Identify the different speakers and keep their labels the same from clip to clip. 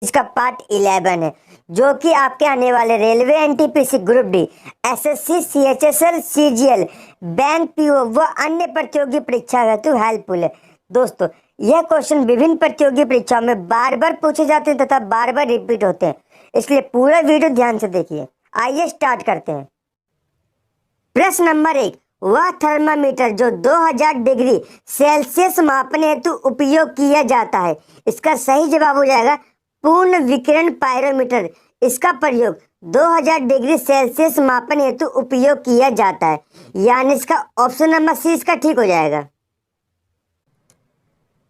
Speaker 1: इसका पार्ट 11 है, जो कि आपके आने वाले railway, NTPC, group D, SSC, CHSL, CGL, bank, PO व अन्य प्रतियोगी परीक्षा हेतु हेल्पफुल है। दोस्तों, यह क्वेश्चन विभिन्न प्रतियोगी परीक्षाओं में बार बार पूछे जाते हैं तथा बार बार रिपीट होते हैं, इसलिए पूरा वीडियो ध्यान से देखिए। आइए स्टार्ट करते हैं। प्रश्न नंबर 1, वह थर्मामीटर जो 2000 डिग्री सेल्सियस मापने हेतु उपयोग किया जाता है, इसका सही जवाब हो जाएगा पूर्ण विकिरण पायरोमीटर। इसका प्रयोग 2000 डिग्री सेल्सियस मापन हेतु उपयोग किया जाता है, यानी इसका ऑप्शन नंबर सी इसका ठीक हो जाएगा।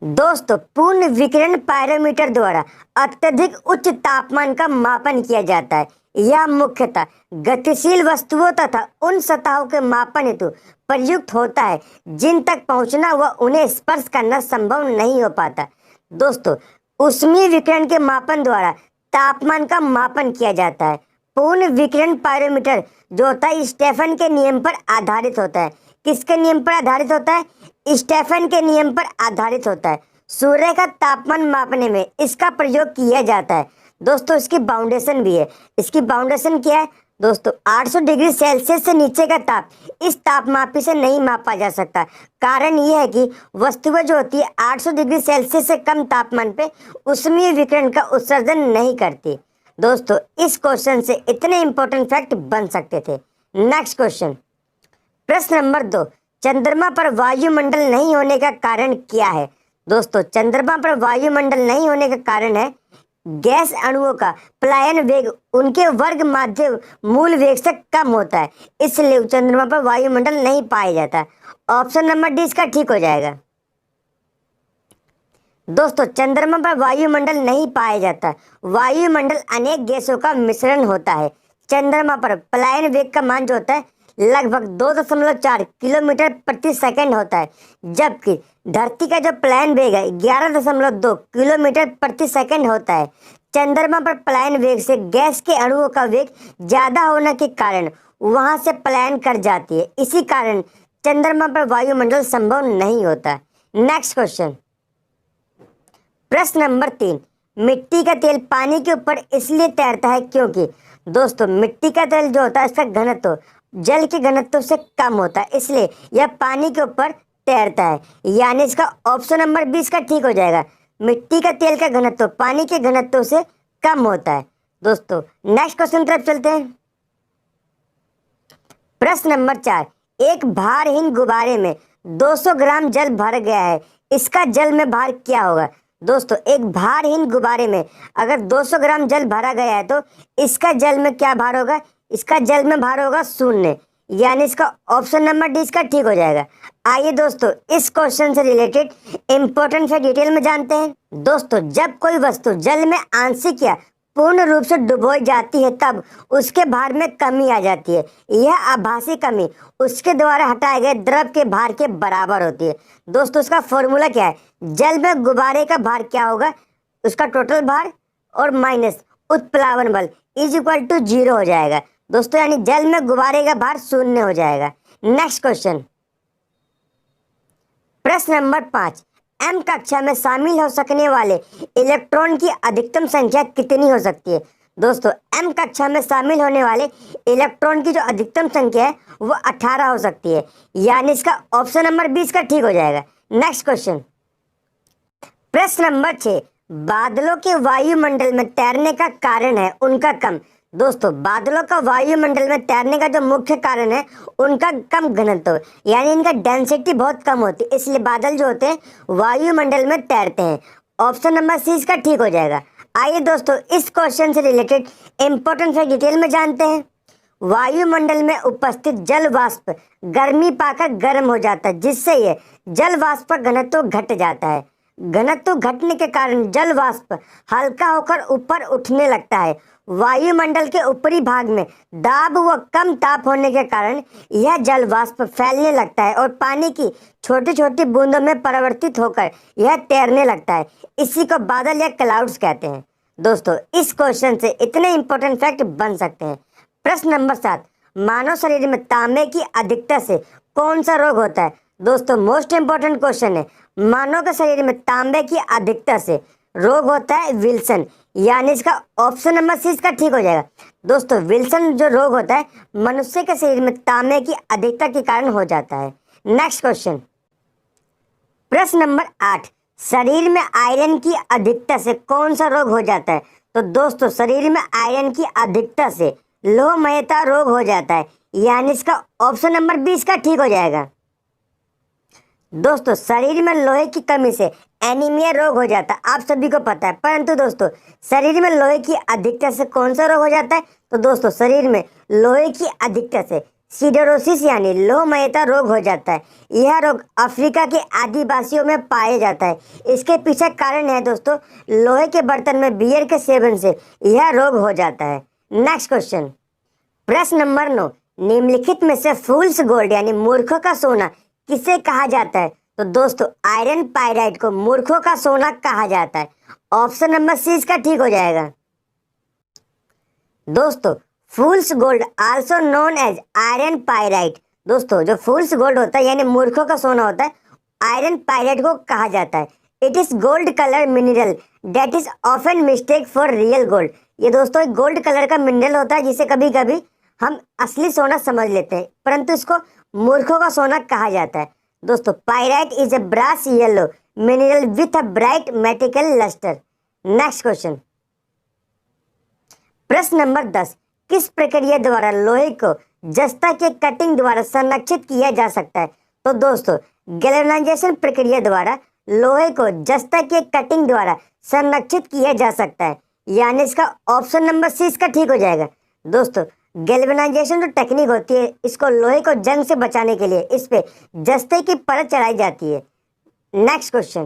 Speaker 1: दोस्तों, पूर्ण विकिरण पायरोमीटर द्वारा अत्यधिक उच्च तापमान का मापन किया जाता है। यह मुख्यतः गतिशील वस्तुओं तथा उन सतहों के मापन हेतु प्रयुक्त होता है जिन तक पहुंचना व उन्हें स्पर्श करना संभव नहीं हो पाता। दोस्तों, ऊष्मीय विकिरण के मापन द्वारा तापमान का मापन किया जाता है। पूर्ण विकिरण पायरोमीटर जो होता है स्टेफन के नियम पर आधारित होता है। किसके नियम पर आधारित होता है? स्टेफन के नियम पर आधारित होता है। सूर्य का तापमान मापने में इसका प्रयोग किया जाता है। दोस्तों, इसकी बाउंडेशन भी है। इसकी बाउंडेशन क्या है? दोस्तों, 800 डिग्री सेल्सियस से नीचे का ताप इस तापमापी से नहीं मापा जा सकता। कारण यह है कि वस्तुएं जो होती है 800 डिग्री सेल्सियस से कम तापमान पे ऊष्मीय विकिरण का उत्सर्जन नहीं करती। दोस्तों, इस क्वेश्चन से इतने इंपॉर्टेंट फैक्ट बन सकते थे। नेक्स्ट क्वेश्चन, प्रश्न नंबर 2, चंद्रमा पर वायुमंडल नहीं होने का कारण क्या है? दोस्तों, चंद्रमा पर वायुमंडल नहीं होने का कारण है गैस अणुओं का पलायन वेग उनके वर्ग माध्य मूल वेग से कम होता है, इसलिए चंद्रमा पर वायुमंडल नहीं पाया जाता। ऑप्शन नंबर डी इसका ठीक हो जाएगा। दोस्तों, चंद्रमा पर वायुमंडल नहीं पाया जाता। वायुमंडल अनेक गैसों का मिश्रण होता है। चंद्रमा पर पलायन वेग का मान जो होता है लगभग 2.4 किलोमीटर प्रति सेकंड होता है, जबकि धरती का जो पलायन वेग है 11.2 किलोमीटर प्रति सेकंड होता है। चंद्रमा पर पलायन वेग से गैस के अणुओं का वेग ज्यादा होने के कारण वहां से पलायन कर जाती है। इसी कारण चंद्रमा पर वायुमंडल संभव नहीं होता। नेक्स्ट क्वेश्चन, प्रश्न नंबर 3, मिट्टी का तेल पानी के ऊपर इसलिए तैरता है क्योंकि? दोस्तों, मिट्टी का तेल जो होता है इसका घनत्व जल के घनत्व से कम होता है, इसलिए यह पानी के ऊपर तैरता है, यानी इसका ऑप्शन नंबर 20 का ठीक हो जाएगा। मिट्टी का तेल का घनत्व पानी के घनत्व से कम होता है। दोस्तों, नेक्स्ट क्वेश्चन तरफ चलते हैं। प्रश्न नंबर 4, एक भारहीन गुब्बारे में 200 ग्राम जल भर गया है, इसका जल में भार क्या होगा? दोस्तों, एक भारहीन गुब्बारे में अगर 200 ग्राम जल भरा गया है तो इसका जल में क्या भार होगा? इसका जल में भार होगा 0, यानी इसका ऑप्शन नंबर डी इसका ठीक हो जाएगा। आइए दोस्तों, इस क्वेश्चन से रिलेटेड इंपॉर्टेंट फैक्ट डिटेल में जानते हैं। दोस्तों, जब कोई वस्तु जल में आंशिक या पूर्ण रूप से डुबोई जाती है तब उसके भार में कमी आ जाती है। यह आभासी कमी उसके द्वारा हटाए गए द्रव के भार के बराबर होती है। दोस्तों, इसका फॉर्मूला क्या है? जल में गुब्बारे का भार क्या होगा? उसका टोटल भार और माइनस उत्प्लावन बल इज इक्वल टू 0 हो जाएगा। दोस्तों, यानी जल में गुब्बारे का भार 0 हो जाएगा। नेक्स्ट क्वेश्चन, प्रश्न नंबर 5, एम कक्षा में शामिल हो सकने वाले इलेक्ट्रॉन की अधिकतम संख्या कितनी हो सकती है? दोस्तों, एम कक्षा में शामिल होने वाले इलेक्ट्रॉन की जो अधिकतम संख्या है वो 18 हो सकती है, यानी इसका ऑप्शन नंबर 20 का ठीक हो जाएगा। नेक्स्ट क्वेश्चन, प्रश्न नंबर 6, बादलों के वायुमंडल में तैरने का कारण है उनका कम। दोस्तों, बादलों का वायुमंडल में तैरने का जो मुख्य कारण है उनका कम घनत्व, यानी इनका डेंसिटी बहुत कम होती है, इसलिए बादल जो होते हैं वायुमंडल में तैरते हैं। ऑप्शन नंबर सी इसका ठीक हो जाएगा। आइए दोस्तों, इस क्वेश्चन से रिलेटेड इंपॉर्टेंट फैक्ट डिटेल में जानते हैं। वायुमंडल में उपस्थित जल वाष्प गर्मी पाकर गर्म हो जाता है, जिससे यह जल वाष्प का घनत्व घट जाता है। घनत्व घटने के कारण जल वाष्प हल्का होकर ऊपर उठने लगता है। वायुमंडल के ऊपरी भाग में दाब व कम ताप होने के कारण यह जल वाष्प फैलने लगता है और पानी की छोटी छोटी बूंदों में परिवर्तित होकर यह तैरने लगता है। इसी को बादल या क्लाउड्स कहते हैं। दोस्तों, इस क्वेश्चन से इतने इंपॉर्टेंट फैक्ट बन सकते हैं। प्रश्न नंबर 7, मानव शरीर में तांबे की अधिकता से कौन सा रोग होता है? दोस्तों, मोस्ट इंपॉर्टेंट क्वेश्चन है। मानव के शरीर में तांबे की अधिकता से रोग होता है विल्सन, यानी इसका ऑप्शन नंबर सी इसका ठीक हो जाएगा। दोस्तों विल्सन जो रोग होता है मनुष्य के शरीर में तांबे की अधिकता के कारण हो जाता है। नेक्स्ट क्वेश्चन, प्रश्न नंबर 8, शरीर में आयरन की अधिकता से कौन सा रोग हो जाता है? तो दोस्तों शरीर में आयरन की अधिकता से लोहमयता रोग हो जाता है, यानी इसका ऑप्शन नंबर 20 का ठीक हो जाएगा। दोस्तों शरीर में लोहे की कमी से एनीमिया रोग हो जाता है, आप सभी को पता है। परंतु दोस्तों शरीर में लोहे की अधिकता से कौन सा रोग हो जाता है? तो दोस्तों शरीर में लोहे की अधिकता से सिडरोसिस यानी लोहमयता रोग हो जाता है। यह रोग अफ्रीका के आदिवासियों में पाया जाता है। इसके पीछे कारण है दोस्तों लोहे के बर्तन में बियर के सेवन से यह रोग हो जाता है। नेक्स्ट क्वेश्चन, प्रश्न नंबर 9, निम्नलिखित में से फूल्स गोल्ड यानी मूर्खों का सोना किसे कहा जाता है? तो दोस्तों आयरन पाइराइट को मूर्खों का सोना कहा जाता है। ऑप्शन नंबर सी इसका ठीक हो जाएगा। दोस्तों fool's gold also known as iron pyrite, दोस्तों जो फूल्स गोल्ड होता है यानी मूर्खों का सोना होता है आयरन पाइराइट को कहा जाता है। It is gold colour mineral that is often mistake for real gold. ये दोस्तों एक गोल्ड कलर का मिनरल होता है जिसे कभी कभी हम असली सोना समझ लेते हैं, परंतु इसको मूर्खों का सोना कहा जाता है। दोस्तों pyrite is a brass yellow mineral with a bright metallic lustre. Next question, प्रश्न नंबर 10, किस प्रक्रिया द्वारा लोहे को जस्ता के कटिंग द्वारा संरक्षित किया जा सकता है? तो दोस्तों गैल्वेनाइजेशन प्रक्रिया द्वारा लोहे को जस्ता के कटिंग द्वारा संरक्षित किया जा सकता है, यानी इसका ऑप्शन नंबर सी इसका ठीक हो जाएगा। दोस्तों गैल्वेनाइजेशन जो टेक्निक होती है इसको लोहे को जंग से बचाने के लिए इस पे जस्ते की परत चढ़ाई जाती है। नेक्स्ट क्वेश्चन,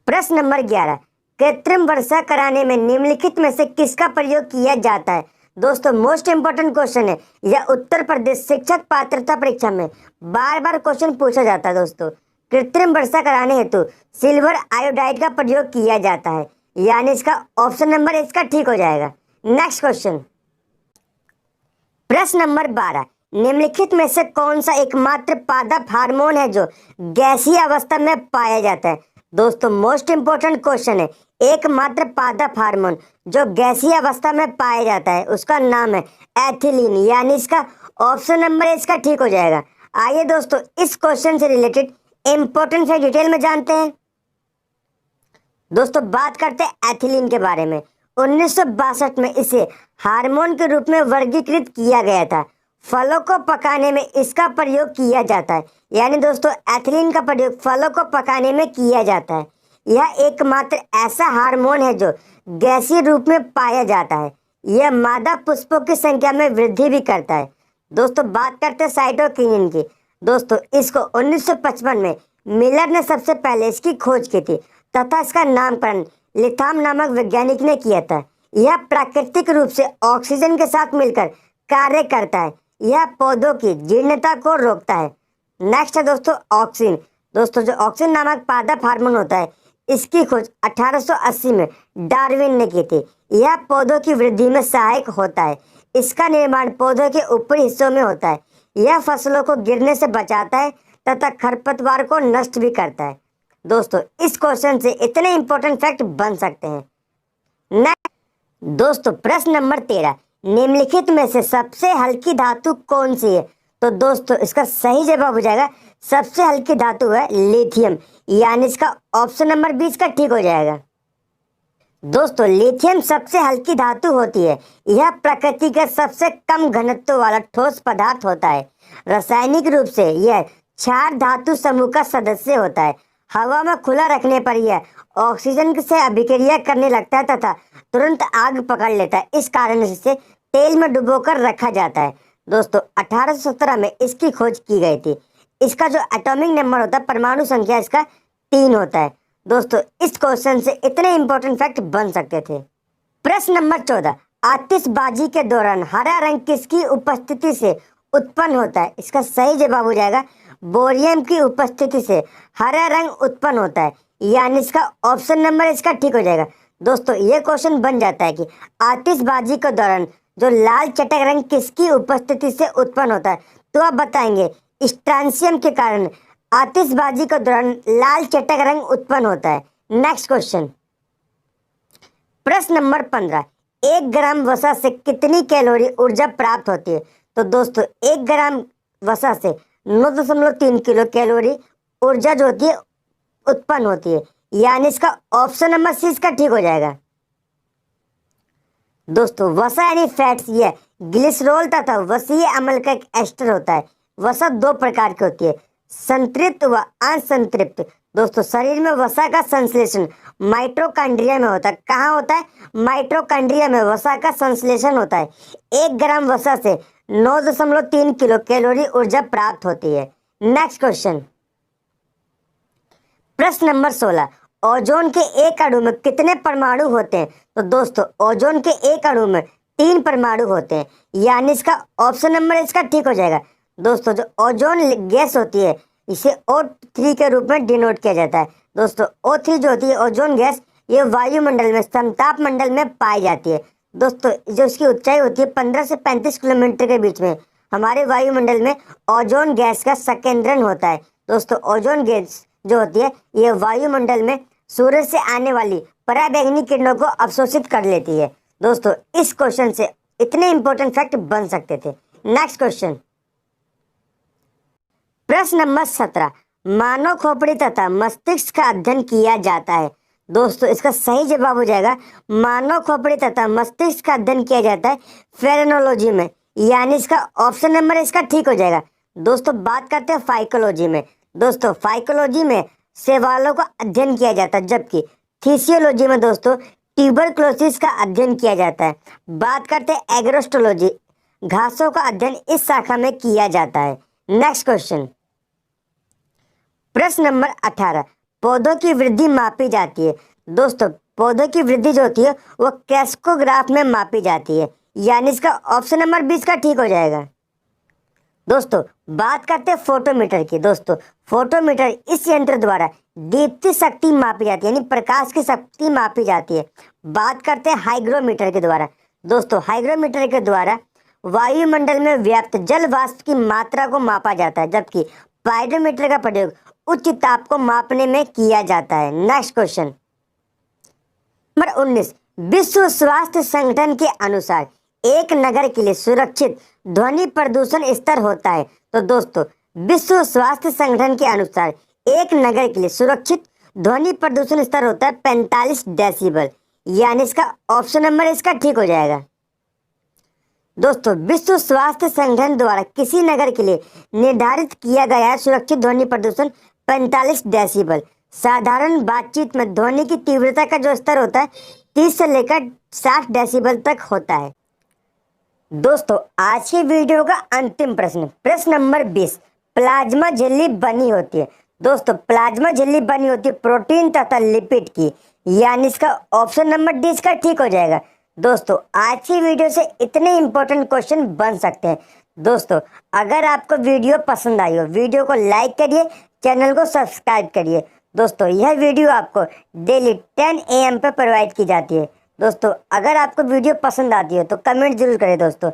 Speaker 1: प्रश्न नंबर 11, कृत्रिम वर्षा कराने में निम्नलिखित में से किसका प्रयोग किया जाता है? दोस्तों मोस्ट इंपोर्टेंट क्वेश्चन है, यह उत्तर प्रदेश शिक्षक पात्रता परीक्षा में बार बार क्वेश्चन पूछा जाता है। दोस्तों कृत्रिम वर्षा कराने हेतु सिल्वर आयोडाइड का प्रयोग किया जाता है, यानी इसका ऑप्शन नंबर इसका ठीक हो जाएगा। नेक्स्ट क्वेश्चन, प्रश्न नंबर 12, निम्नलिखित में से कौन सा एकमात्र पादप हार्मोन है जो गैसीय अवस्था में पाया जाता है? दोस्तों मोस्ट इंपोर्टेंट क्वेश्चन है, एकमात्र पादप हार्मोन जो गैसीय अवस्था में पाया जाता है उसका नाम है एथिलीन, यानी इसका ऑप्शन नंबर इसका ठीक हो जाएगा। आइए दोस्तों इस क्वेश्चन से रिलेटेड इंपॉर्टेंट से डिटेल में जानते हैं। दोस्तों बात करते हैं एथिलीन के बारे में। 1962 में इसे हार्मोन के रूप में वर्गीकृत किया गया था। फलों को पकाने में इसका प्रयोग किया जाता है, यानी दोस्तों एथिलीन का प्रयोग फलों को पकाने में किया जाता है। यह एकमात्र ऐसा हार्मोन है जो गैसीय रूप में पाया जाता है। यह मादा पुष्पों की संख्या में वृद्धि भी करता है। दोस्तों बात करते हैं साइटोकिनिन की। दोस्तों इसको 1955 में मिलर ने सबसे पहले इसकी खोज की थी तथा इसका नामकरण लिथाम नामक वैज्ञानिक ने किया था। यह प्राकृतिक रूप से ऑक्सीजन के साथ मिलकर कार्य करता है। यह पौधों की जीर्णता को रोकता है। नेक्स्ट है दोस्तों ऑक्सिन। दोस्तों जो ऑक्सिन नामक पादप हार्मोन होता है इसकी खोज 1880 में डार्विन ने की थी। यह पौधों की वृद्धि में सहायक होता है। इसका निर्माण पौधों के ऊपरी हिस्सों में होता है। यह फसलों को गिरने से बचाता है तथा खरपतवार को नष्ट भी करता है। दोस्तों इस क्वेश्चन से इतने इंपॉर्टेंट फैक्ट बन सकते हैं। नेक्स्ट दोस्तों प्रश्न नंबर 13, निम्नलिखित में से सबसे हल्की धातु कौन सी है? तो दोस्तों इसका सही जवाब हो जाएगा सबसे हल्की धातु है लिथियम, यानी इसका ऑप्शन नंबर 20 का ठीक हो जाएगा। दोस्तों लिथियम सबसे हल्की धातु होती है। यह प्रकृति का सबसे कम घनत्व वाला ठोस पदार्थ होता है। रासायनिक रूप से यह क्षार धातु समूह का सदस्य होता है। हवा में खुला रखने पर यह ऑक्सीजन से अभिक्रिया करने लगता है तथा तुरंत आग पकड़ लेता है। इस कारण से इसे तेल में डुबोकर रखा जाता है। दोस्तों 1817 में इसकी खोज की गई थी। इसका जो एटॉमिक नंबर होता है परमाणु संख्या इसका 3 होता है। दोस्तों इस क्वेश्चन से इतने इंपॉर्टेंट फैक्ट बन सकते थे। प्रश्न नंबर 14, आतिशबाजी के दौरान हरा रंग किसकी उपस्थिति से उत्पन्न होता है? इसका सही जवाब हो जाएगा बोरियम की उपस्थिति से हरा रंग उत्पन्न होता है, यानी इसका ऑप्शन नंबर इसका ठीक हो जाएगा। दोस्तों ये क्वेश्चन बन जाता है कि आतिशबाजी के दौरान जो लाल चटक रंग किसकी उपस्थिति से उत्पन्न होता है? तो आप बताएंगे स्ट्रांसियम के कारण आतिशबाजी के दौरान लाल चटक रंग उत्पन्न होता है। नेक्स्ट क्वेश्चन, प्रश्न नंबर 15, 1 ग्राम वसा से कितनी कैलोरी ऊर्जा प्राप्त होती है? तो दोस्तों 1 ग्राम वसा से 9.3 किलो कैलोरी ऊर्जा जो होती है उत्पन्न होती है, यानी इसका ऑप्शन नंबर सी इसका ठीक हो जाएगा। दोस्तों वसा यानी फैट्स, ये ग्लिसरॉल तथा वसीय अम्ल का एक एस्टर होता है। वसा दो प्रकार की होती है, संतृप्त व असंतृप्त। दोस्तों शरीर में वसा का संश्लेषण माइटोकॉन्ड्रिया में होता है। कहाँ होता है? माइटोकॉन्ड्रिया में वसा का संश्लेषण होता है। 1 ग्राम वसा से 9.3 किलो कैलोरी ऊर्जा प्राप्त होती है। नेक्स्ट क्वेश्चन, प्रश्न नंबर 16, ओजोन के एक अणु में कितने परमाणु होते हैं? तो दोस्तों ओजोन के एक अणु में 3 परमाणु होते हैं, यानी इसका ऑप्शन नंबर इसका ठीक हो जाएगा। दोस्तों जो ओजोन गैस होती है इसे O3 के रूप में डिनोट किया जाता है। दोस्तों O3 जो होती है ओजोन गैस, ये वायुमंडल में समताप मंडल में पाई जाती है। दोस्तों जो इसकी ऊंचाई होती है 15 से 35 किलोमीटर के बीच में हमारे वायुमंडल में ओजोन गैस का संकेंद्रण होता है। दोस्तों ओजोन गैस जो होती है ये वायुमंडल में सूरज से आने वाली पराबैंगनी किरणों को अवशोषित कर लेती है। दोस्तों इस क्वेश्चन से इतने इंपॉर्टेंट फैक्ट बन सकते थे। नेक्स्ट क्वेश्चन, प्रश्न नंबर 17, मानव खोपड़ी तथा मस्तिष्क का अध्ययन किया जाता है। दोस्तों इसका सही जवाब हो जाएगा मानव खोपड़ी तथा मस्तिष्क का अध्ययन किया जाता है फेरेनोलॉजी में, यानी इसका ऑप्शन नंबर इसका ठीक हो जाएगा। दोस्तों बात करते हैं फाइकोलॉजी में। दोस्तों फाइकोलॉजी में शैवालों का अध्ययन किया जाता है, जबकि थिसियोलॉजी में दोस्तों ट्यूबरक्लोसिस का अध्ययन किया जाता है। बात करते हैं एग्रोस्टोलॉजी, घासों का अध्ययन इस शाखा में किया जाता है। नेक्स्ट क्वेश्चन, प्रश्न नंबर 18, पौधों की वृद्धि मापी जाती है। दोस्तों पौधों की वृद्धि जो होती है वो क्रेस्कोग्राफ में मापी जाती है, यानी इसका ऑप्शन नंबर 20 का ठीक हो जाएगा। दोस्तों बात करते हैं फोटोमीटर की। दोस्तों फोटोमीटर इस यंत्र द्वारा दीप्ति शक्ति मापी जाती है, यानी प्रकाश की शक्ति मापी जाती है। बात करते हैं हाइग्रोमीटर के द्वारा। दोस्तों हाइग्रोमीटर के द्वारा वायुमंडल में व्याप्त जल वाष्प की मात्रा को मापा जाता है, जबकि पाइरोमीटर का प्रयोग उच्च ताप को मापने में किया जाता है। नेक्स्ट क्वेश्चन नंबर 19, विश्व स्वास्थ्य संगठन के अनुसार एक नगर के लिए सुरक्षित ध्वनि प्रदूषण स्तर होता है। तो दोस्तों विश्व स्वास्थ्य संगठन के अनुसार एक नगर के लिए सुरक्षित ध्वनि प्रदूषण स्तर होता है 45 डेसिबल, यानी इसका ऑप्शन नंबर इसका ठीक हो जाएगा। दोस्तों विश्व स्वास्थ्य संगठन द्वारा किसी नगर के लिए निर्धारित किया गया है सुरक्षित ध्वनि प्रदूषण 45 डेसिबल। साधारण बातचीत में ध्वनि की तीव्रता का जो स्तर होता है 30 से लेकर 60 डेसिबल तक होता है। दोस्तों आज की वीडियो का अंतिम प्रश्न, प्रश्न नंबर 20, प्लाज्मा झिल्ली बनी होती है। दोस्तों प्लाज्मा झिल्ली बनी होती है प्रोटीन तथा लिपिड की, यानी इसका ऑप्शन नंबर डी इसका ठीक हो जाएगा। दोस्तों आज की वीडियो से इतने इंपॉर्टेंट क्वेश्चन बन सकते हैं। दोस्तों अगर आपको वीडियो पसंद आई हो वीडियो को लाइक करिए, चैनल को सब्सक्राइब करिए। दोस्तों यह वीडियो आपको डेली 10 AM पर प्रोवाइड की जाती है। दोस्तों अगर आपको वीडियो पसंद आती है तो कमेंट जरूर करें दोस्तों।